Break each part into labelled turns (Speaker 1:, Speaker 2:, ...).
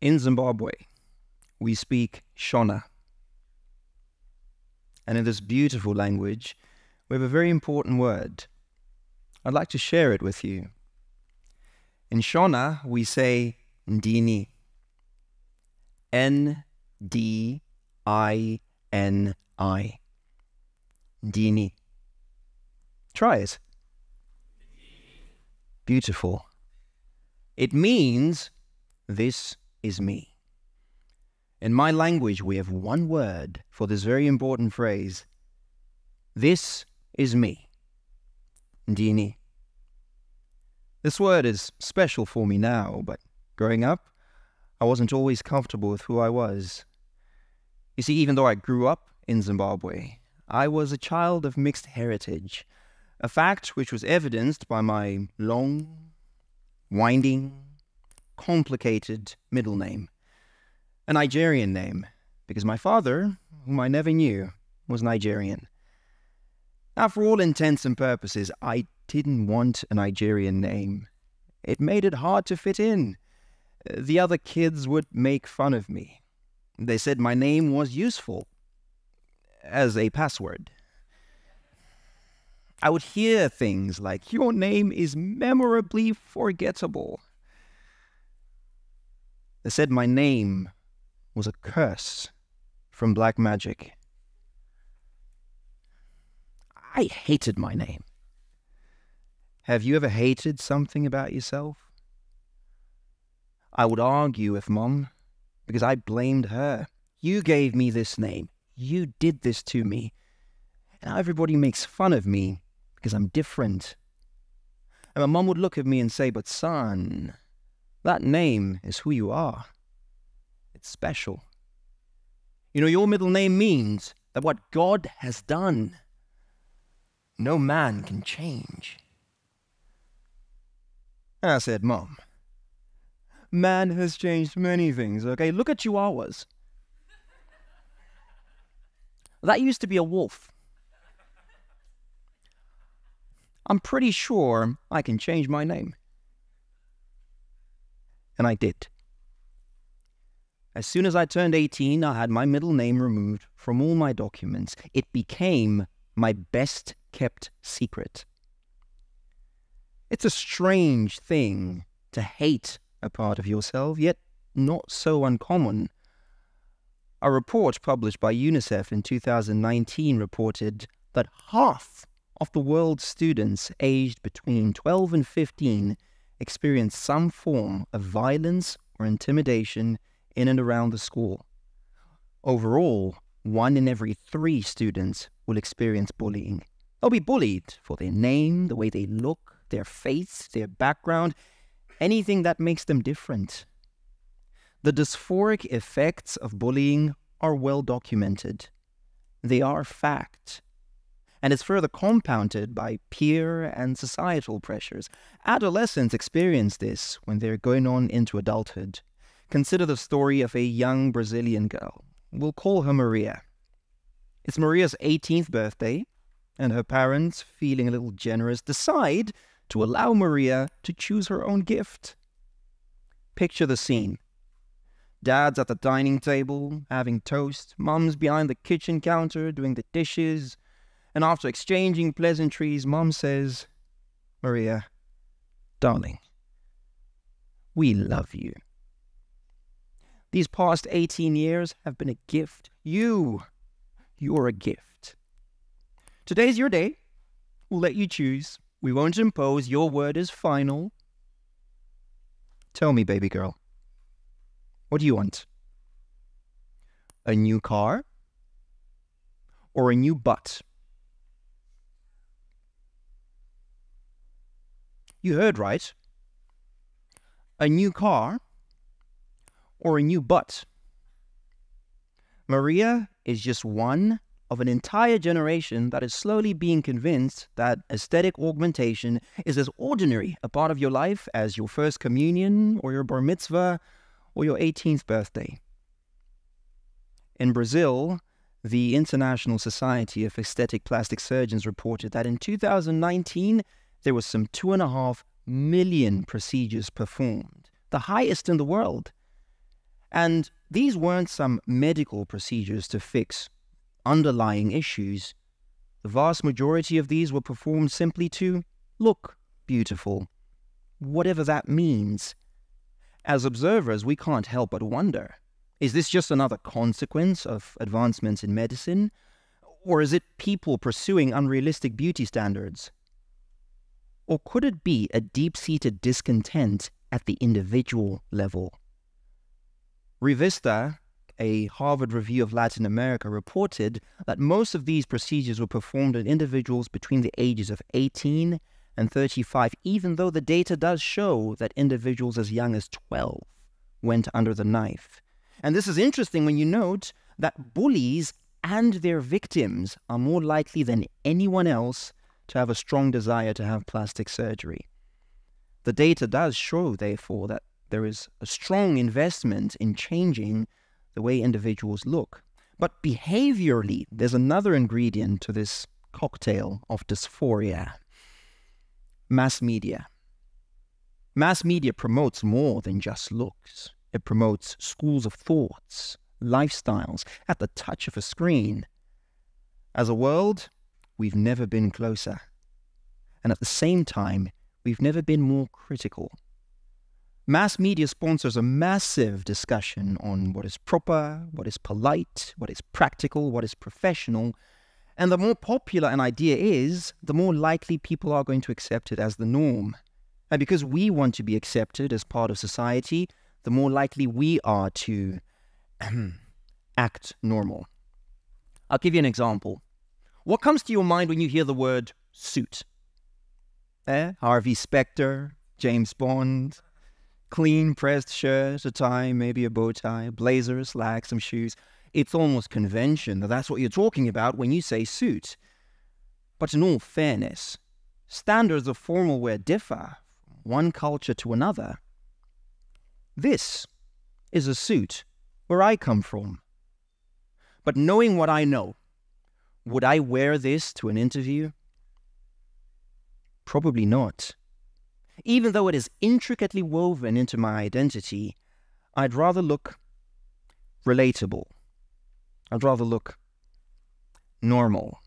Speaker 1: In Zimbabwe, we speak Shona. And in this beautiful language, we have a very important word. I'd like to share it with you. In Shona, we say ndini. N-D-I-N-I. Ndini. Try it. Beautiful. It means, this is me. In my language, we have one word for this very important phrase. This is me. Ndini. This word is special for me now, but growing up, I wasn't always comfortable with who I was. You see, even though I grew up in Zimbabwe, I was a child of mixed heritage, a fact which was evidenced by my long, winding, complicated middle name, a Nigerian name, because my father, whom I never knew, was Nigerian. Now, for all intents and purposes, I didn't want a Nigerian name. It made it hard to fit in. The other kids would make fun of me. They said my name was useful as a password. I would hear things like, your name is memorably forgettable. They said my name was a curse from black magic. I hated my name. Have you ever hated something about yourself? I would argue with Mom because I blamed her. You gave me this name. You did this to me. And now everybody makes fun of me because I'm different. And my mom would look at me and say, but son, that name is who you are. It's special. You know, your middle name means that what God has done, no man can change. And I said, Mom, man has changed many things, okay? Look at Chihuahuas. That used to be a wolf. I'm pretty sure I can change my name. And I did. As soon as I turned 18, I had my middle name removed from all my documents. It became my best kept secret. It's a strange thing to hate a part of yourself, yet not so uncommon. A report published by UNICEF in 2019 reported that half of the world's students aged between 12 and 15 experience some form of violence or intimidation in and around the school. Overall, 1 in every 3 students will experience bullying. They'll be bullied for their name, the way they look, their faith, their background, anything that makes them different. The dysphoric effects of bullying are well documented. They are fact. And it's further compounded by peer and societal pressures. Adolescents experience this when they're going on into adulthood. Consider the story of a young Brazilian girl. We'll call her Maria. It's Maria's 18th birthday, and her parents, feeling a little generous, decide to allow Maria to choose her own gift. Picture the scene. Dad's at the dining table, having toast. Mom's behind the kitchen counter, doing the dishes. And after exchanging pleasantries, Mom says, Maria, darling, we love you. These past 18 years have been a gift. You're a gift. Today's your day. We'll let you choose. We won't impose. Your word is final. Tell me, baby girl, what do you want? A new car or a new butt? You heard right. A new car or a new butt? Maria is just one of an entire generation that is slowly being convinced that aesthetic augmentation is as ordinary a part of your life as your first communion or your bar mitzvah or your 18th birthday. In Brazil, the International Society of Aesthetic Plastic Surgeons reported that in 2019, there was some 2.5 million procedures performed, the highest in the world. And these weren't some medical procedures to fix underlying issues. The vast majority of these were performed simply to look beautiful, whatever that means. As observers, we can't help but wonder, is this just another consequence of advancements in medicine? Or is it people pursuing unrealistic beauty standards? Or could it be a deep-seated discontent at the individual level? Revista, a Harvard review of Latin America, reported that most of these procedures were performed on individuals between the ages of 18 and 35, even though the data does show that individuals as young as 12 went under the knife. And this is interesting when you note that bullies and their victims are more likely than anyone else to have a strong desire to have plastic surgery. The data does show, therefore, that there is a strong investment in changing the way individuals look. But behaviorally, there's another ingredient to this cocktail of dysphoria. Mass media. Mass media promotes more than just looks. It promotes schools of thoughts, lifestyles, at the touch of a screen. As a world, we've never been closer. And at the same time, we've never been more critical. Mass media sponsors a massive discussion on what is proper, what is polite, what is practical, what is professional. And the more popular an idea is, the more likely people are going to accept it as the norm. And because we want to be accepted as part of society, the more likely we are to act normal. I'll give you an example. What comes to your mind when you hear the word suit? Harvey Specter, James Bond, clean pressed shirt, a tie, maybe a bow tie, a blazer, a slack, some shoes. It's almost convention that that's what you're talking about when you say suit. But in all fairness, standards of formal wear differ from one culture to another. This is a suit where I come from. But knowing what I know, would I wear this to an interview? Probably not. Even though it is intricately woven into my identity, I'd rather look relatable. I'd rather look normal.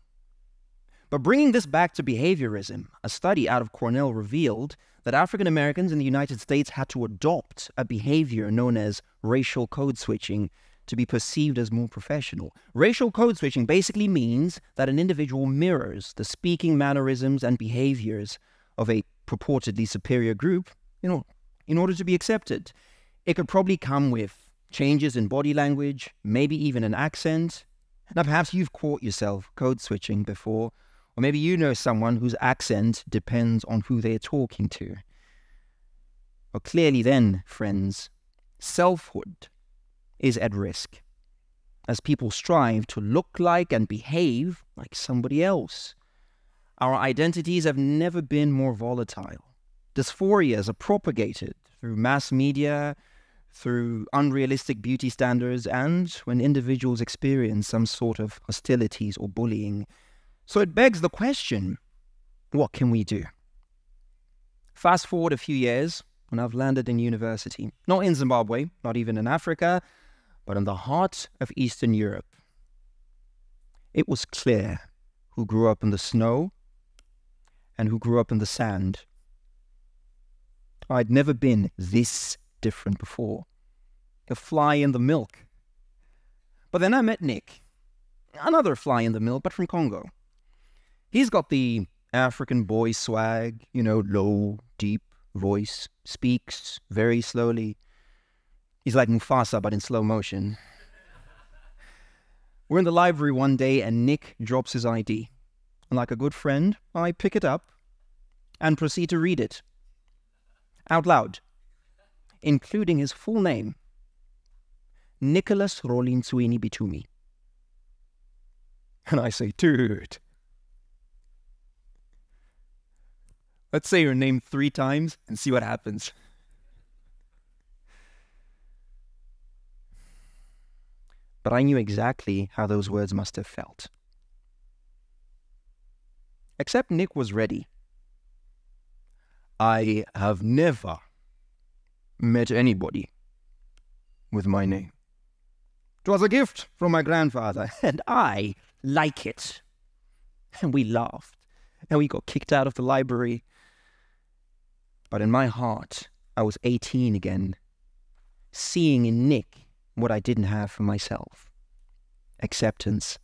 Speaker 1: But bringing this back to behaviorism, a study out of Cornell revealed that African Americans in the United States had to adopt a behavior known as racial code switching to be perceived as more professional. Racial code switching basically means that an individual mirrors the speaking mannerisms and behaviors of a purportedly superior group, in order to be accepted. It could probably come with changes in body language, maybe even an accent. Now, perhaps you've caught yourself code switching before, or maybe you know someone whose accent depends on who they're talking to. Well, clearly then, friends, selfhood is at risk as people strive to look like and behave like somebody else. Our identities have never been more volatile. Dysphorias are propagated through mass media, through unrealistic beauty standards, and when individuals experience some sort of hostilities or bullying. So it begs the question, what can we do? Fast forward a few years, when I've landed in university, not in Zimbabwe, not even in Africa, but in the heart of Eastern Europe. It was clear who grew up in the snow and who grew up in the sand. I'd never been this different before. A fly in the milk. But then I met Nick, another fly in the milk, but from Congo. He's got the African boy swag, low, deep voice, speaks very slowly. He's like Mufasa, but in slow motion. We're in the library one day and Nick drops his ID. And like a good friend, I pick it up and proceed to read it out loud, including his full name, Nicholas Rolintsweni Bitumi. And I say, dude, let's say your name 3 times and see what happens. But I knew exactly how those words must have felt. Except Nick was ready. I have never met anybody with my name. 'Twas a gift from my grandfather, and I like it. And we laughed, and we got kicked out of the library. But in my heart, I was 18 again, seeing in Nick what I didn't have for myself. Acceptance.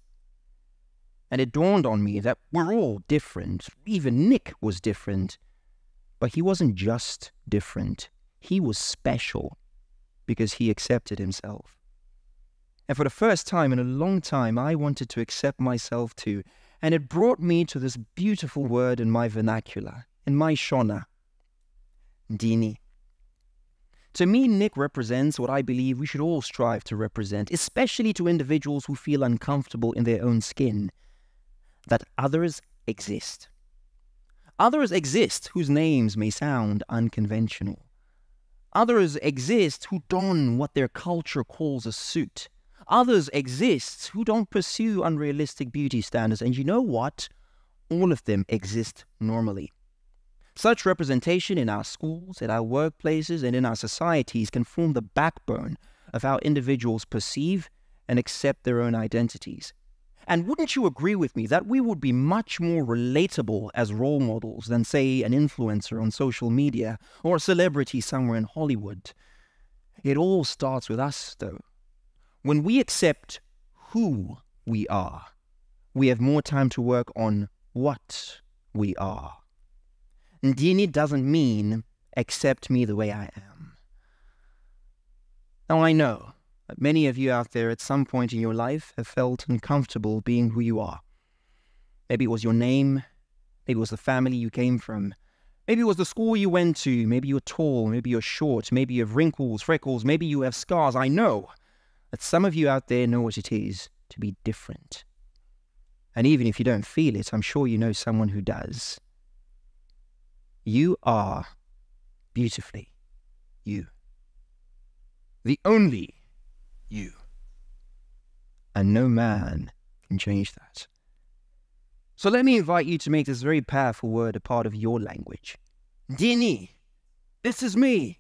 Speaker 1: And it dawned on me that we're all different. Even Nick was different. But he wasn't just different. He was special because he accepted himself. And for the first time in a long time, I wanted to accept myself too. And it brought me to this beautiful word in my vernacular, in my Shona, Ndini. To me, Nick represents what I believe we should all strive to represent, especially to individuals who feel uncomfortable in their own skin, that others exist. Others exist whose names may sound unconventional. Others exist who don what their culture calls a suit. Others exist who don't pursue unrealistic beauty standards. And you know what? All of them exist normally. Such representation in our schools, in our workplaces, and in our societies can form the backbone of how individuals perceive and accept their own identities. And wouldn't you agree with me that we would be much more relatable as role models than, say, an influencer on social media or a celebrity somewhere in Hollywood? It all starts with us, though. When we accept who we are, we have more time to work on what we are. Ndini doesn't mean accept me the way I am. Now I know that many of you out there at some point in your life have felt uncomfortable being who you are. Maybe it was your name, maybe it was the family you came from, maybe it was the school you went to, maybe you're tall, maybe you're short, maybe you have wrinkles, freckles, maybe you have scars. I know that some of you out there know what it is to be different. And even if you don't feel it, I'm sure you know someone who does. You are beautifully you. The only you. And no man can change that. So let me invite you to make this very powerful word a part of your language. Ndini, this is me.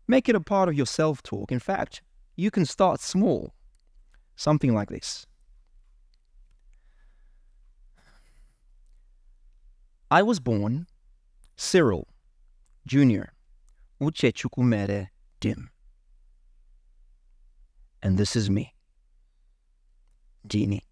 Speaker 1: Make it a part of your self-talk. In fact, you can start small. Something like this. I was born Cyril, Jr., Uchechukumere Dim. And this is me, Ndini.